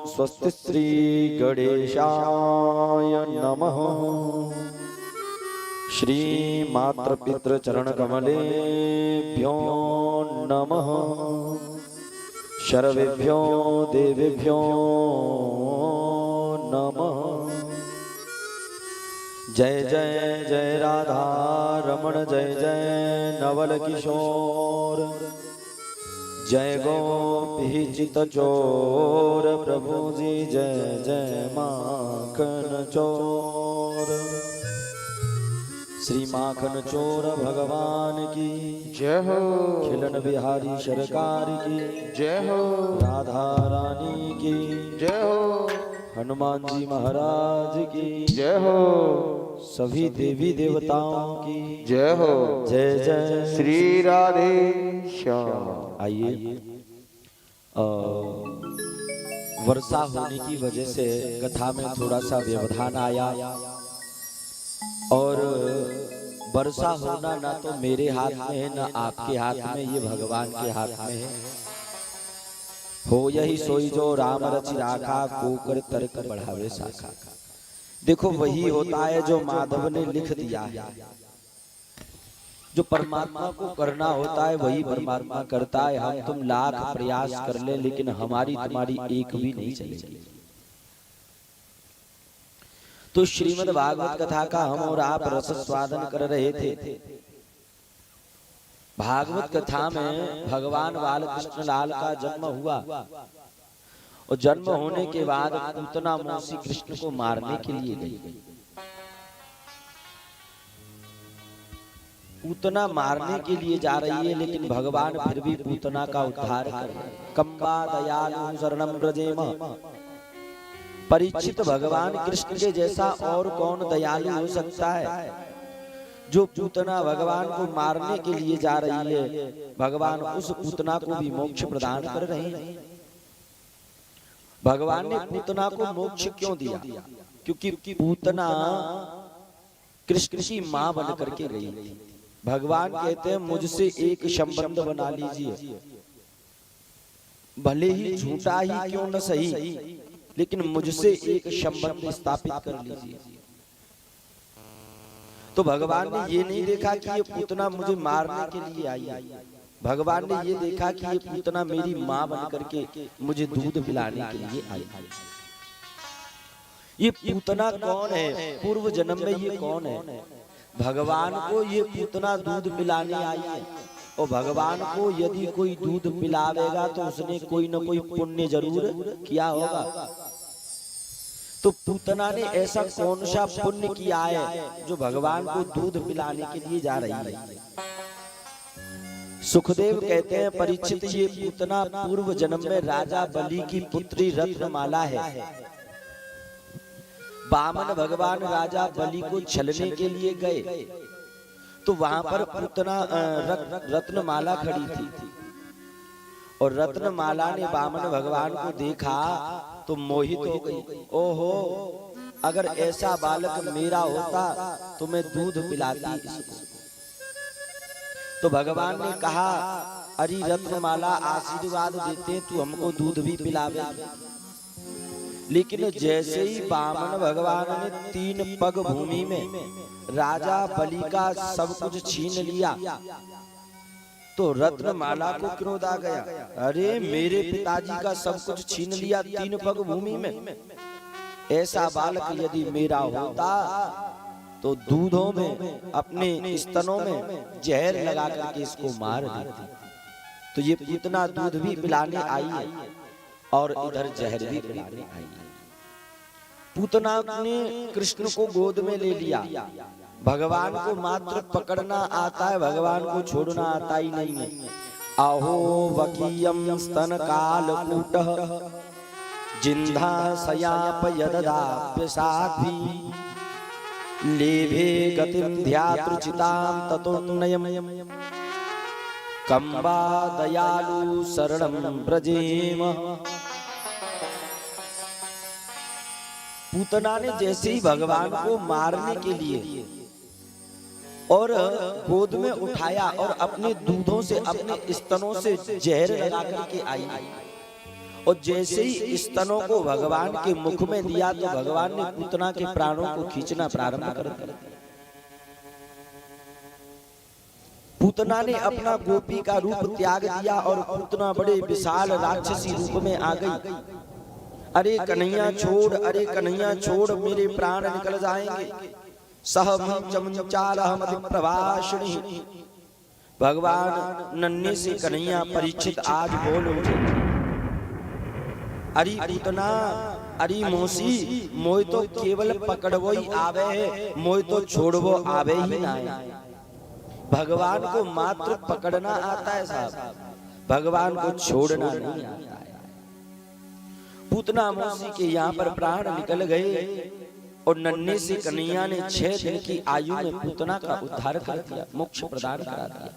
स्वस्ति श्री गणेशाय नमः। श्री मातृपितृ चरण कमलेभ्यो नमः। शर्वेभ्यो देवेभ्यो नमः। जय जय जय राधा रमण, जय जय नवल किशोर, जय गोपी चित चोर, प्रभु जी जय जय माखन चोर। श्री माखन चोर भगवान की जय हो। खिलन बिहारी सरकार की जय हो। राधा रानी की जय हो। हनुमान जी महाराज की जय हो। सभी देवी देवताओं की जय हो। जय जय श्री राधे श्याम। आइए, वर्षा होने की वजह से कथा में थोड़ा सा व्यवधान आया और वर्षा होना ना तो मेरे हाथ में है ना आपके हाथ में, ये भगवान के हाथ में है। हो यही सोई जो राम रचि राखा, को कर तर्क बढ़ावे शाखा। देखो वही होता है जो माधव ने लिख दिया है। जो परमात्मा को करना होता है वही परमात्मा करता है। हम तुम लाख प्रयास कर ले लेकिन हमारी तुम्हारी एक भी नहीं चलेगी। तो श्रीमद् भागवत कथा का हम और आप रसस्वादन कर रहे थे। भागवत कथा में भगवान बालकृष्ण लाल का जन्म हुआ और जन्म होने के बाद पूतना मौसी कृष्ण को मारने के लिए गई। पूतना मारने के लिए जा रही है लेकिन भगवान फिर भी पूतना का उद्धार कर। कंबा दयालु शरणम ब्रजेम। परीक्षित भगवान कृष्ण के जैसा और कौन दयालु हो सकता है। जो पूतना भगवान को मारने के लिए जा रही है, भगवान उस पूतना को भी मोक्ष प्रदान कर रहे हैं। भगवान ने पूतना को मोक्ष क्यों दिया? क्योंकि पूतना कृष्ण की मां बन करके गई थी। भगवान कहते हैं मुझसे एक संबंध बना लीजिए, भले ही झूठा ही क्यों न सही, लेकिन मुझसे एक संबंध स्थापित कर लीजिए। तो भगवान ने ये नहीं देखा कि ये पूतना मुझे मारने के लिए आई है। भगवान ने ये देखा कि ये पूतना मेरी मां बन करके मुझे दूध पिलाने के लिए आई है। ये पूतना कौन है? पूर्व जन्म में ये कौन है? भगवान को ये पूतना दूध पिलाने आई है और भगवान को यदि कोई दूध पिलावेगा तो उसने कोई न कोई पुण्य जरूर किया होगा। तो पूतना ने ऐसा कौन सा पुण्य किया है जो भगवान को दूध पिलाने के लिए जा रही है? सुखदेव कहते हैं परीक्षित ये पूतना पूर्व जन्म में राजा बलि की पुत्री रत्नमाला है। वामन भगवान राजा बलि को छलने के लिए गए तो वहां पर पूतना रत्नमाला खड़ी थी और रत्नमाला ने वामन भगवान को देखा तो मोहित हो गई। ओहो, अगर ऐसा बालक मेरा होता तो मैं दूध पिलाती इसको। तो भगवान ने कहा अरे रत्नमाला आशीर्वाद देते तू हमको दूध भी पिलावे। लेकिन जैसे ही वामन भगवान ने 3 पग भूमि में राजा बलि का सब कुछ छीन लिया तो रत्नमाला को क्रोध आ गया। अरे मेरे पिताजी का सब कुछ छीन लिया 3 पग भूमि में, ऐसा बालक यदि मेरा होता तो दूधों में अपने स्तनों में जहर लगा करके इसको मार देती। तो ये पूतना दूध भी पिलाने आई है और इधर जहर भी पिलाने आई है। पूतना ने कृष्ण को गोद में ले लिया। भगवान को मात्र पकड़ना आता है, भगवान को छोड़ना आता ही नहीं है। आहो वकीयम स्तन काल कूटः जिन्धा सयाप यददाप्य साध्वी लेभे गतिम ध्यातृचितां ततोन्नयम् कंबा दयालु शरणं ब्रजेम। पूतना ने जैसे ही भगवान को मारने के लिए और गोद में उठाया और अपने दूधों से अपने स्तनों से जहर लगा करके आई और जैसे ही स्तनों को भगवान के मुख में दिया तो भगवान ने पूतना के प्राणों को खींचना प्रारंभ कर दिया। पूतना ने अपना गोपी का रूप त्याग दिया और पूतना बड़े विशाल राक्षसी रूप में आ गई। अरे कन्हैया छोड़, अरे कन्हैया छोड़, मेरे प्राण निकल जाएंगे। प्रभाषिणी, भगवान नन्हे से कन्हैया परीक्षित आज बोल उठे। अरे पूतना, अरे मौसी, मोय तो केवल पकड़वो ही आवे है, मोय तो छोड़वो आवे ही ना है। भगवान को मात्र पकड़ना आता है साहब, भगवान को छोड़ना नहीं आता है। पूतना मौसी के यहाँ पर प्राण निकल गए और नन्हे से कन्हैया ने 6 दिन की आयु में पूतना का उद्धार कर दिया, मोक्ष प्रदान करा दिया।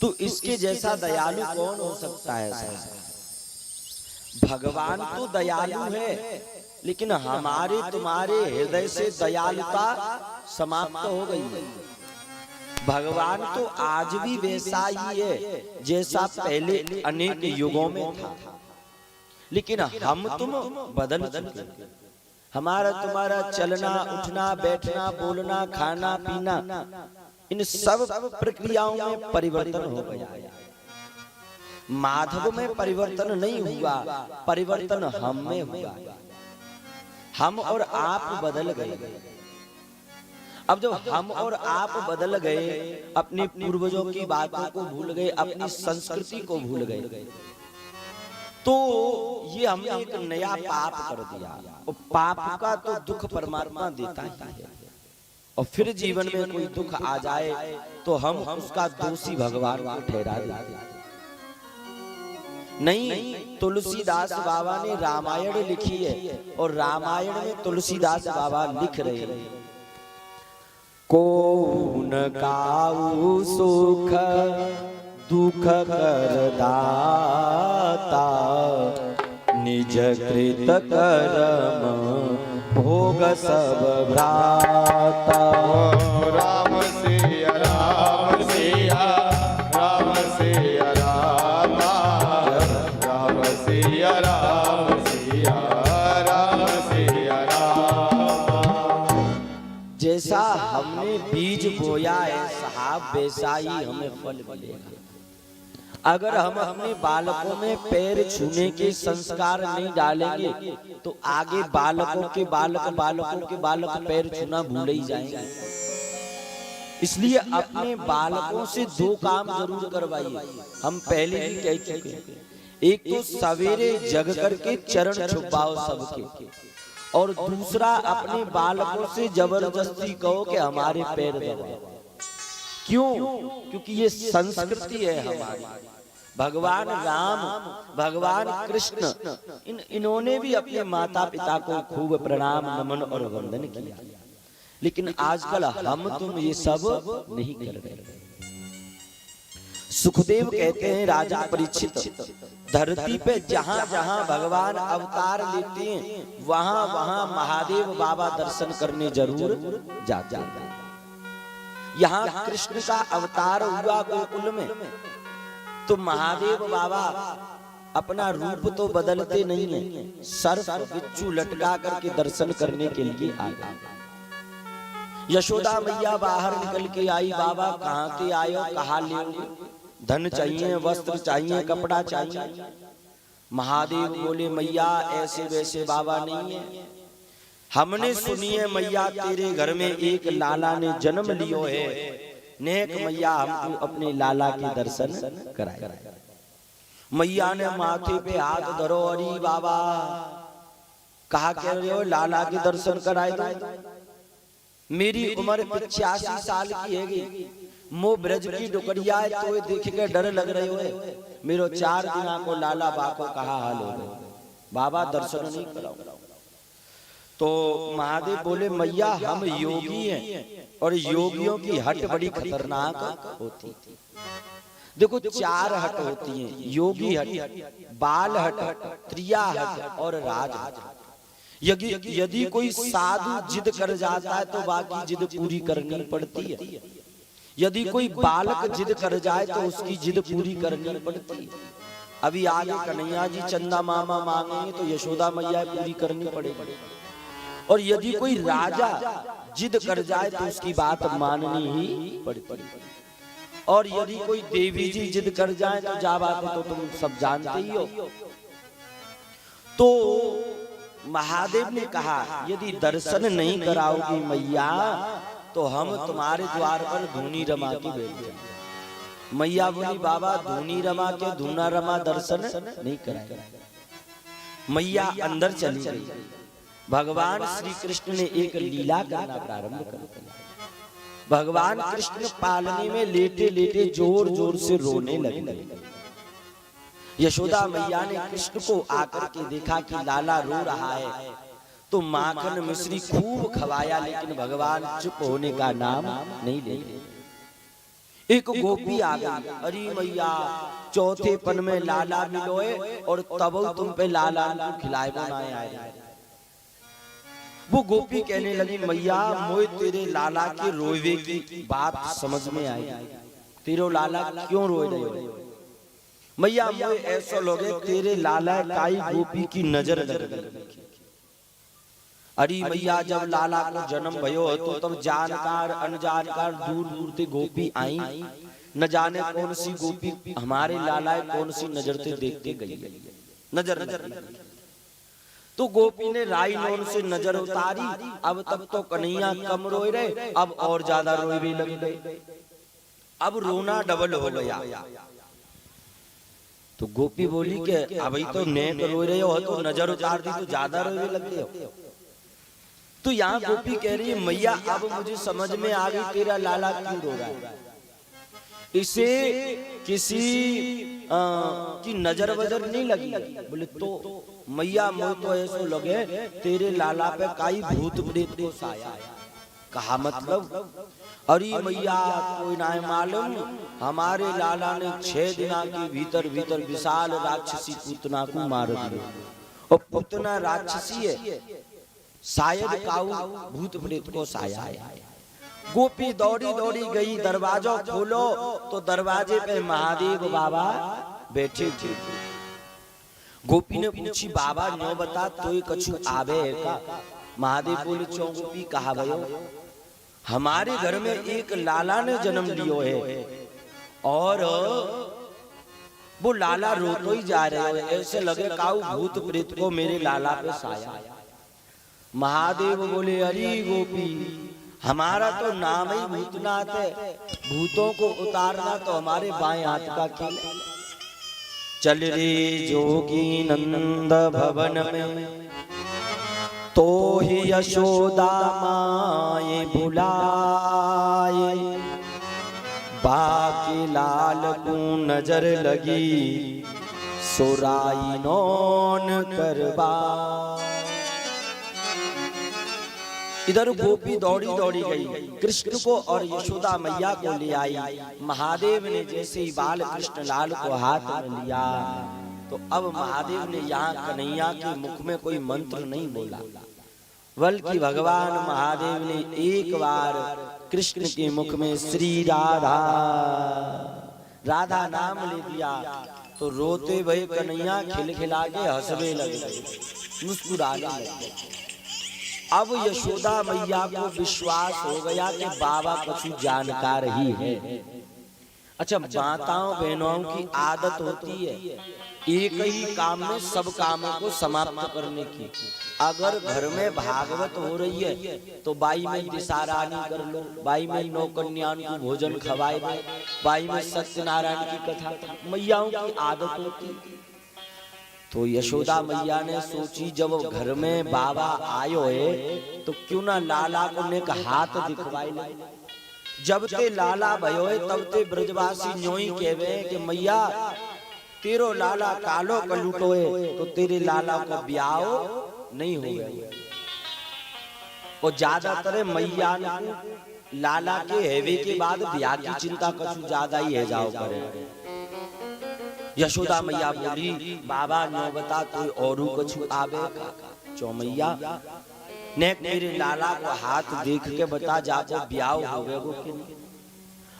तो इसके जैसा दयालु कौन हो सकता है साहब? भगवान तो दयालु है, लेकिन हमारे तुम्हारे हृदय से दयालुता समाप्त हो गई है। भगवान तो आज भी वैसा ही है जैसा पहले अनेक युगों में था, लेकिन हम तुम बदल चुके। हमारा तुम्हारा चलना, उठना, बैठना, बोलना, खाना, पीना, इन सब प्रक्रियाओं में परिवर्तन हो गया। माधव में परिवर्तन नहीं हुआ, परिवर्तन हम में हुआ। हम और आप बदल गए। अब जब हम और आप बदल गए, अपने पूर्वजों की बातों को भूल गए, अपनी संस्कृति को भूल गए, तो ये हमने एक नया पाप कर दिया। और पाप का तो दुख परमात्मा देता ही है। और फिर जीवन में कोई दुख आ जाए तो हम उसका दोषी भगवान को ठहरा देते हैं। नहीं, तुलसीदास बाबा ने रामायण लिखी है और रामायण में तुलसीदास बाबा लिख रहे हैं, कौन काऊ सुख दुख कर दाता, निज कृत कर्म भोग सब भ्राता। राम सिया राम सिया राम सिया राम, राम सिया राम सिया राम सिया राम। जैसा हमने बीज बोया है साहब, वैसा ही हमें फल मिलेगा। अगर हम अपने बालकों में पैर छूने के संस्कार नहीं डालेंगे तो आगे बालकों के बालक पैर छूना भूल ही जाएंगे। इसलिए अपने बालकों से 2 काम जरूर करवाइए। हम पहले भी कह चुके हैं, एक तो सवेरे जग करके चरण छुपाओ सबके, और दूसरा अपने बालकों से जबरदस्ती कहो कि हमारे पैर दबाओ। क्यों? क्योंकि ये संस्कृति है हमारी। भगवान राम, भगवान कृष्ण, इन्होंने भी अपने माता पिता को खूब प्रणाम, नमन और वंदन किया, लेकिन आजकल हम तुम ये सब नहीं कर रहे। सुखदेव कहते हैं, राजा परीक्षित, धरती पे जहां जहां भगवान अवतार लेते हैं वहां वहां महादेव बाबा दर्शन करने जरूर जाते हैं। यहाँ कृष्ण का अवतार हुआ गोकुल में, तो महादेव बाबा अपना रूप तो बदलते नहीं है, सर्प बिच्छू लटका करके दर्शन करने के लिए आ गए। यशोदा मैया बाहर निकल के आई, बाबा कहाँ के आए हो, कहाँ ले, धन चाहिए, वस्त्र चाहिए, कपड़ा चाहिए। महादेव बोले, मैया ऐसे वैसे बाबा नहीं है, हमने सुनी है मैया तेरे घर में एक लाला ने जन्म लियो है, नेक मैया हमको अपने लाला के दर्शन कराए। मैया ने माथे पे हाथ धरो, अरे बाबा कहा कह रहे हो, लाला के दर्शन कराए दो। मेरी उम्र 85 साल की है, मो ब्रज की डुकरिया है, तो देख के डर लग रहे हो, मेरो 4 दिना को लाला बाको कहा हाल हो गए, बाबा दर्शन नहीं कराओ। तो महादेव बोले, मैया हम योगी हैं और योगियों की हट बड़ी खतरनाक होती है। देखो 4 हट होती हैं, योगी हट, बाल हट, त्रिया हट और राज हट। यदि कोई साधु जिद कर जाता है तो बाकी जिद पूरी करनी पड़ती है। यदि कोई बालक जिद कर जाए तो उसकी जिद पूरी करनी पड़ती है। अभी आगे कन्हैया जी चंदा मामा मांगेंगे तो यशोदा मैया पूरी करनी पड़ेगी। और यदि कोई राजा जिद कर जाए तो उसकी बात माननी ही पड़ती है। और यदि कोई देवी जी जिद कर जाए तो जा बात है, तो तुम सब जानते ही हो। तो महादेव ने कहा यदि दर्शन नहीं कराओगी मैया तो हम तुम्हारे द्वार पर धूनी रमा के बैठ जाएंगे। मैया बोली बाबा धूनी रमा के धूना रमा दर्शन नहीं कराएगा। मैया अंदर चली गई। भगवान श्री कृष्ण ने एक लीला करना प्रारंभ कर दिया। भगवान कृष्ण पालने में लेटे लेटे जोर जोर से रोने लगे। यशोदा मैया ने कृष्ण को आकर के देखा कि लाला रो रहा है, तो माखन मिश्री खूब खवाया, लेकिन भगवान चुप होने का नाम नहीं ले रहे। एक गोपी आ गई, अरे मैया चौथे पन में लाला मिलोए और तब तुम पे लाला को खिलाए बनाए आए। वो गोपी कहने लगी मैया मोए तेरे लाला के रोवे की बात समझ में आई। तेरो लाला क्यों रोए रहे हो? मैया मोए ऐसा लोगे तेरे लाला काई गोपी की नजर लग गई। अरे मैया जब लाला को जन्म भयो तो तब जानकार अनजानकार दूर दूर से गोपी आई, न जाने कौन सी गोपी हमारे लाला कौन सी नजर से देखते गई, नजर तो गोपी ने राई नोन से नजर उतारी। अब तब तो कन्हैया कम रोए रहे, अब और ज्यादा रोए भी लग गए। अब रोना डबल हो गया। तो गोपी बोली कि अभी तो नेक रोए रहे हो, तो नजर उतार दी तो ज्यादा रोए लगते हो। तो यहाँ गोपी कह रही है मैया अब मुझे समझ में आ गई तेरा लाला क्यों रो रहा है। इसे किसी की नजर वजर नहीं लगी। बोले तो मैया मुझे तो ऐसा लगे तेरे लाला पे काई भूत प्रेत को साया। कहा मतलब? अरे मैया कोई ना मालूम, हमारे लाला ने 6 दिना के भीतर भीतर विशाल राक्षसी पूतना को मार दिया। और पूतना राक्षसी है, शायद काऊ भूत प्रेत को साया है। गोपी दौड़ी दौड़ी गई, दरवाजा खोलो तो दरवाजे पे महादेव बाबा बैठे थे। गोपी ने पूछी बाबा न्यो बता तो कछु आवे है का? महादेव बोले चौ गोपी कहा भयो, हमारे घर में एक लाला ने जन्म लियो है और वो लाला रोतो ही जा रहे हैं, ऐसे लगे काऊ भूत प्रेत को मेरे लाला पे साया। महादेव बोले अरे गोपी हमारा तो नाम ही भूतनाथ है, भूतों को उतारना तो हमारे बाएं हाथ का खेल है। चल रे जोगी नंद भवन में तो ही यशोदा माए बुलाए, बाकी लाल को नजर लगी सुराई नौन करवा। इधर गोपी दौड़ी दौड़ी गई, कृष्ण को और यशोदा मैया को ले आई। महादेव ने जैसे ही बाल कृष्ण लाल को हाथ में लिया तो अब महादेव ने यहाँ कन्हैया के मुख में कोई मंत्र नहीं बोला, बल्कि भगवान महादेव ने एक बार कृष्ण के मुख में श्री राधा राधा नाम ले दिया। तो रोते भय कन्हैया खिलखिला के हंसने लगे, मुस्कुराने लगे। अब यशोदा मैया को विश्वास हो गया कि बाबा कुछ जानकार ही है। अच्छा माताओं बहनों की आदत होती है एक ही काम में सब कामों को समाप्त करने की। अगर घर में भागवत हो रही है तो बाई में दिशारानी कर लो, बाई में नौ कन्याओं को भोजन खवाए दो, बाई में सत्यनारायण की कथा, मैयाओं की आदत होती। तो यशोदा मैया ने सोची जब घर में बाबा आयो है तो क्यों ना लाला को ने हाथ दिखवाए। जब ते लाला भयो है तब ते ब्रजवासी न्योई कहवे कि मैया तेरो लाला कालो कलूटो है तो तेरे लाला को ब्याह नहीं हो। और ज्यादातर मैया लाला के हेवे के बाद ब्याह की चिंता कछु ज्यादा ही है जाओ करे। यशोदा मैया बोली बाबा नो बता कोई औरू कछु आवे का? चौमैया ने मेरे लाला को हाथ देख के बता जाको ब्याह हो गए कि नहीं।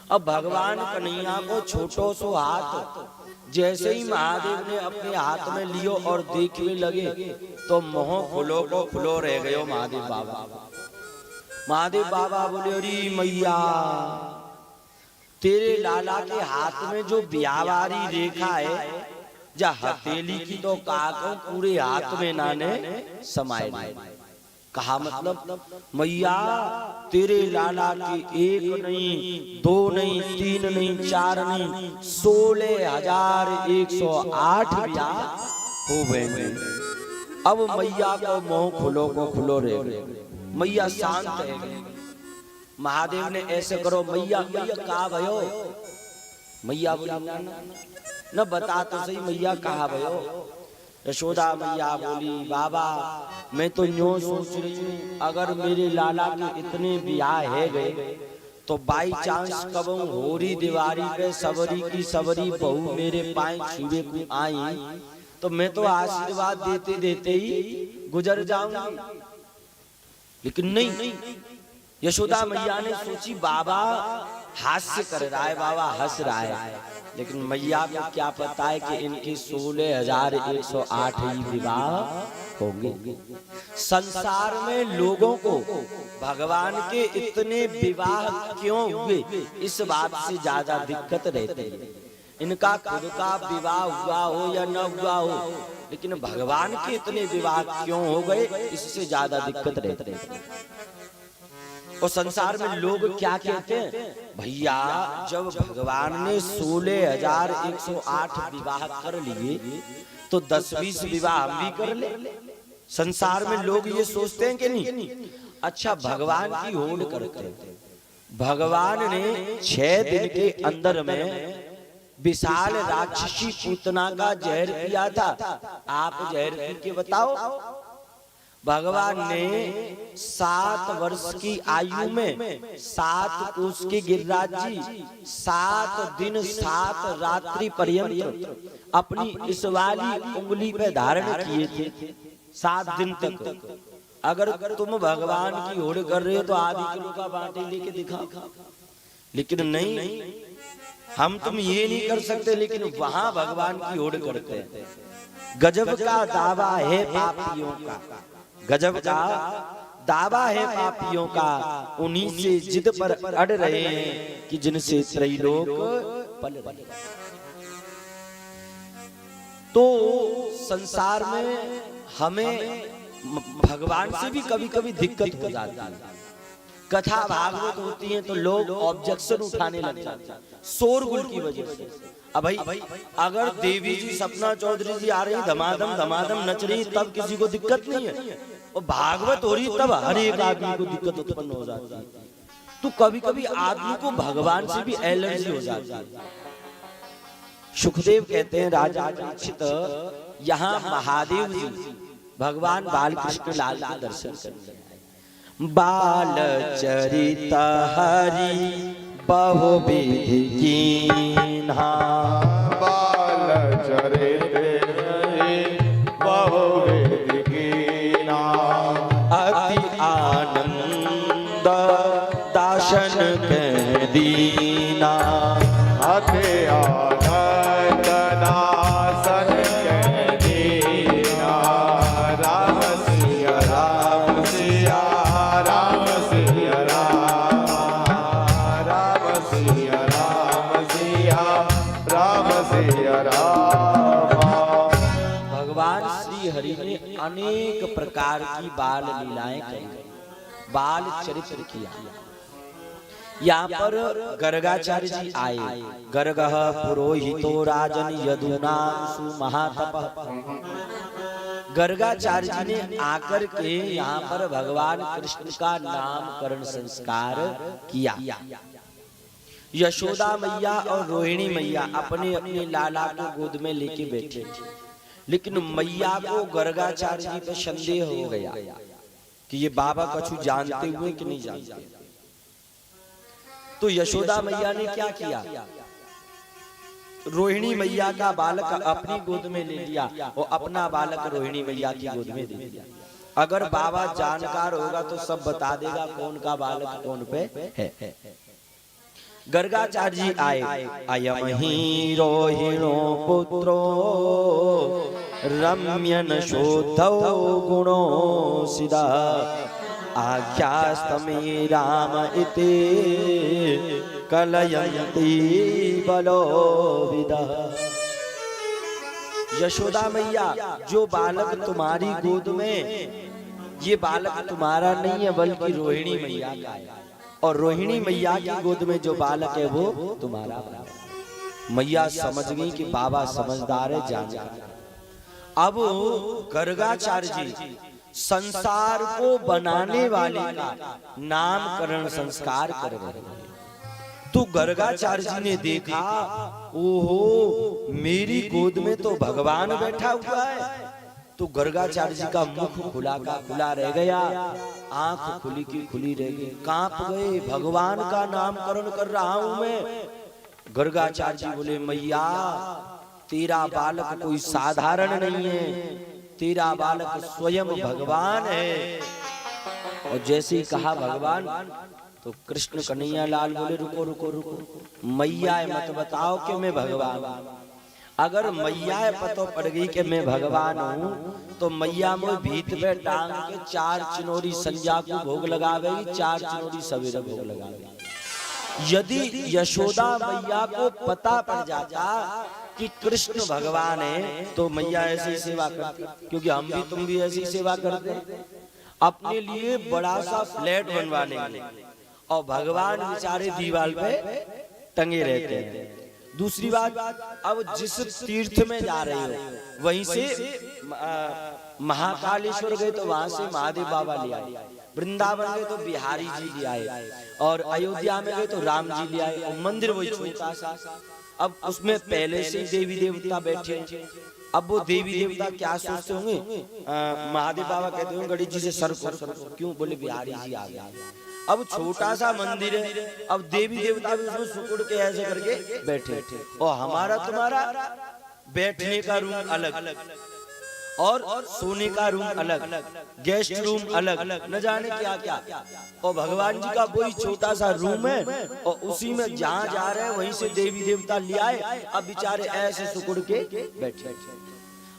अब भगवान कन्हैया को छोटो सो हाथ जैसे ही महादेव ने अपने हाथ में लियो और देखने लगे तो मोह खुलो को खुलो रह गयो महादेव बाबा। महादेव बाबा बोले अरे मैया तेरे लाला के हाथ में जो ब्यावारी रेखा है जा हथेली की तो काको पूरे हाथ में नाने समाये नहीं। कहा मतलब मैया तेरे लाला के एक नहीं दो नहीं तीन नहीं चार नहीं 16,108 ब्याह हो गए। अब मैया को मोह खुलो को खुलो रे मैया शांत है। महादेव ने ऐसे करो मैया मैया कहा भयो मैया बोली न बता तो सही मैया कहा भयो। यशोदा मैया बोली बाबा मैं तो यूं सोच रही हूँ अगर मेरे लाला के इतने ब्याह है गए तो बाई चांस कब होरी दीवारी पे सबरी की सबरी बहू मेरे पाए छुए को आई तो मैं तो आशीर्वाद देते देते ही गुजर जाऊंगी। लेकिन नहीं यशोदा मैया ने सोची बाबा हास्य कर रहा है बाबा हंस रहा है लेकिन मैया को क्या पता है कि इनके 16,108 ही विवाह होंगे। संसार में लोगों को भगवान के इतने विवाह क्यों हुए इस बात से ज्यादा दिक्कत रहती है। इनका खुद का विवाह हुआ हो या न हुआ हो लेकिन भगवान के इतने विवाह क्यों हो गए इससे ज्यादा दिक्कत रहती है। और संसार में लोग क्या कहते हैं भैया जब भगवान ने 16,108 विवाह कर लिए तो 10-20 विवाह हम भी कर ले। संसार में लोग ये सोचते हैं कि नहीं। अच्छा भगवान की होड़ करते हैं। भगवान ने 6 दिन के अंदर में विशाल राक्षसी पूतना का जहर किया था। आप जहर पी के बताओ। भगवान ने 7 वर्ष की आयु में 7 कोष के गिरिराज जी 7 दिन 7 रात्रि पर्यंत अपनी इस वाली उंगली पे धारण किए थे 7 दिन तक। अगर तुम भगवान की होड़ कर रहे हो तो आधी किलो का बाटे लेके दिखाओ। लेकिन नहीं हम तुम ये नहीं कर सकते लेकिन वहां भगवान की होड़ करते हैं। गजब का दावा है पापियों का गजब का दावा है पापियों का उन्हीं से जिद पर अड़ रहे हैं कि जिनसे त्रैलोक पल रहे। तो संसार में हमें भगवान से भी कभी कभी दिक्कत हो जाती है। कथा भागवत होती है तो लोग ऑब्जेक्शन उठाने लग जाते हैं शोरगुल की वजह से। अब भाई अगर देवी जी सपना चौधरी जी आ रही धमाधम धमाधम नच रही तब किसी को दिक्कत नहीं है और भागवत हो रही तब हर एक आदमी को दिक्कत उत्पन्न हो जाती है। तो कभी कभी आदमी को भगवान से भी एलर्जी हो जाती है। सुखदेव कहते हैं राजा परीक्षित यहाँ महादेव जी भगवान बालकृष्ण लाल के दर्शन करते हैं। बाल चरित हरि बहुविधि कीन्हा बाल चरित बहुविधि कीन्हा अति आनंद दाशन के दीना अति आनंद दासन के दीना। राम सिया राम सिया राम सिया राम राम सिया राम सिया राम सिया राम। भगवान श्री हरि ने अनेक प्रकार की बाल लीलाएं करी बाल चरित्र किया। यहाँ पर गर्गाचार्य जी आए। गर्गः पुरोहितो राजन यदुनांशु महातपः। गर्गाचार्य जी ने आकर के यहाँ पर भगवान कृष्ण का नामकरण संस्कार किया। यशोदा मैया और रोहिणी मैया अपने अपने लाला को गोद में लेके बैठे थे लेकिन मैया को गर्गाचार्य जी पे संदेह हो गया कि ये बाबा कछु जानते हुए कि नहीं जानते। तो यशोदा मैया ने क्या किया रोहिणी मैया का बालक अपनी गोद में ले लिया और अपना बालक रोहिणी मैया की गोद में दे दिया। अगर बाबा जानकार होगा तो सब बता देगा कौन का बालक कौन पे है। गर्गाचार्य जी आए। अयम ही रोहिणो पुत्रो रम्यन शोधौ गुणो सिदा आख्यास्तमे राम इति कलयन्ति बलो विदा। यशोदा मैया, जो बालक तुम्हारी गोद में, ये बालक तुम्हारा नहीं है बल्कि रोहिणी मैया का है, और रोहिणी मैया की गोद में जो बालक है वो तुम्हारा बालक है। मैया समझ गई कि बाबा समझदार है, जानकार। अब गर्गाचार्य जी संसार को बनाने वाले का नामकरण संस्कार कर रहे हैं। तो गर्गाचार्य जी ने देखा, ओहो मेरी गोद में तो भगवान बैठा हुआ है। तो गर्गाचार्य जी का मुख खुला का खुला रह गया, आंख खुली की खुली रह गई, कांप गए। भगवान का नामकरण कर रहा हूं मैं। गर्गाचार्य जी बोले, मैया तेरा बालक कोई साधारण नहीं है, तेरा बालक स्वयं भगवान है। और जैसे ही कहा भगवान, तो कृष्ण कन्हैया लाल बोले, रुको रुको रुको, मैया मत बताओ कि मैं भगवान हूं। अगर मैया पतो पड़ गई कि मैं भगवान हूं, तो मैया मुझे भीत पे टांग के 4 चिनोरी संध्या को भोग लगावेगी, 4 चिनोरी सवेरे भोग लगावेगी। यदि यशोदा मैया को पता पड़ जाता कि कृष्ण भगवान है, तो मैया ऐसी सेवा करती, क्योंकि हम भी तुम भी ऐसी सेवा करते अपने लिए बड़ा सा फ्लैट बनवाने के लिए, और भगवान बेचारे दीवार पे टंगे रहते हैं। दूसरी बात, अब जिस तीर्थ में जा रहे हो वहीं से महाकालेश्वर गए तो वहां से महादेव बाबा ले आए, वृंदावन गए तो बिहारी जी ले आए, और अयोध्या में गए तो राम जी ले आए। और मंदिर वही छोटा सा, अब उसमें पहले से देवी देवता बैठे। अब वो देवी देवता क्या सोचते होंगे, महादेव बाबा कहते होंगे गणेश जी से सर को, क्यों? बोले बिहारी जी आ गया। अब छोटा सा मंदिर है, अब देवी देवता भी उसमें सुकुड़ के ऐसे करके बैठे, और हमारा तुम्हारा बैठने का रूम अलग, और सोने का रूम अलग, गेस्ट रूम अलग, न जाने क्या क्या। और भगवान जी का वही छोटा सा रूम है, और उसी में जहाँ जा रहे हैं वहीं से देवी देवता ले आए। अब बेचारे ऐसे सुकुड़ के बैठे।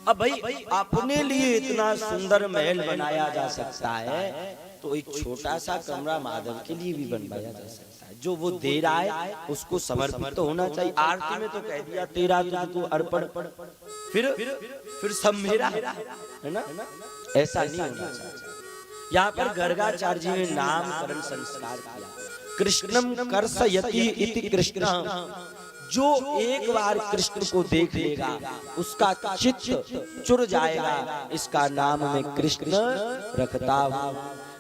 अब भाई अपने लिए इतना सुंदर महल बनाया जा सकता है, तो एक छोटा सा कमरा माधव के लिए भी बनवाया जा सकता है। जो वो दे रहा है उसको समर्पित तो होना चाहिए। आरती में तो कह दिया तेरा तुझको अर्पण, फिर सब मेरा है ना, ऐसा नहीं होना चाहिए। यहाँ पर गर्गाचार्य जी ने नामकरण संस्कार किया। कृष्णम कर्षयति इति कृष्ण, जो एक बार कृष्ण को देख लेगा उसका चित्त चुर जाएगा, इसका नाम मैं कृष्ण रखता हूँ।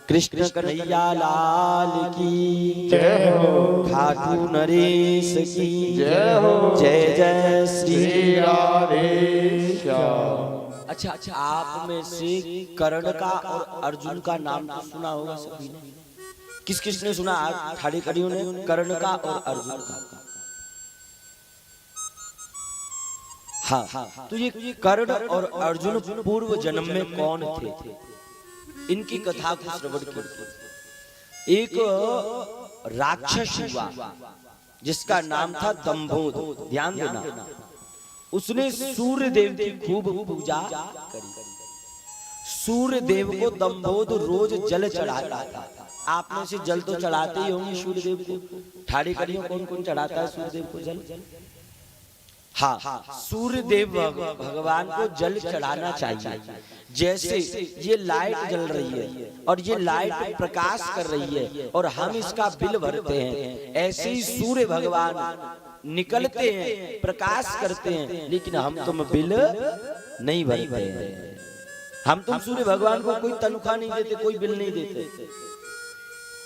कृष्ण कन्हैया लाल की जय हो, खाटू नरेश की जय हो, जय जय श्री राधे श्याम। अच्छा, आप में से कर्ण का और अर्जुन का नाम तो सुना होगा सभी ने। किस किस ने सुना? ठाड़ी खड़ियों ने कर्ण का और अर्जुन का। हाँ, तो ये कर्ण और अर्जुन पूर्व जन्म में कौन थे? इनकी कथा को श्रवण कीजिए। एक राक्षस हुआ जिसका नाम था दंभोद, ध्यान देना। उसने सूर्य देव की खूब पूजा करी। सूर्य देव को दंभोद रोज जल चढ़ाता था। आप में से जल तो चढ़ाते ही होंगे सूर्य देव को। ठाड़ी करियो, कौन कौन चढ़ाता है सूर्य देव को जल? हाँ, सूर्य देव भगवान को जल चढ़ाना चाहिए। जैसे ये लाइट जल रही है और ये लाइट प्रकाश कर रही है और हम इसका बिल भरते हैं, ऐसे ही सूर्य भगवान निकलते हैं, प्रकाश करते हैं, लेकिन हम तुम बिल नहीं भरते हैं। हम तुम सूर्य भगवान को कोई तनख्वाह नहीं देते, कोई बिल नहीं देते।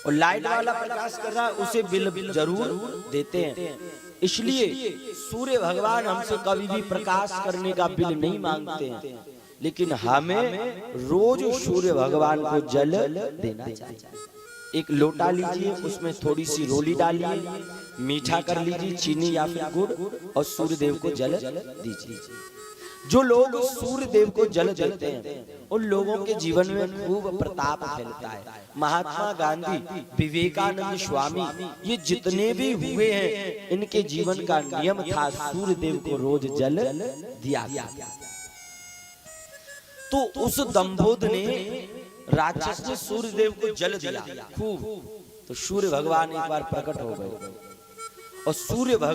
और लाइट वाला प्रकाश कर रहा है उसे बिल जरूर देते हैं। इसलिए सूर्य भगवान हमसे कभी भी प्रकाश करने का बिल नहीं मांगते हैं, लेकिन हमें रोज सूर्य भगवान को जल देना चाहिए। एक लोटा लीजिए, उसमें थोड़ी सी रोली डालिए, मीठा कर लीजिए, चीनी या फिर गुड़, और सूर्य देव को जल दीजिए। जो लोग सूर्य देव को जल देते हैं उन लोगों के जीवन में खूब प्रताप फैलता है। महात्मा गांधी, विवेकानंद स्वामी, ये जितने भी हुए हैं इनके जीवन का नियम था सूर्य देव को रोज जल दिया गया। तो उस दंभोद ने, राक्षस ने सूर्य देव को जल दिया खूब, तो सूर्य भगवान एक बार प्रकट हो गए और सूर्य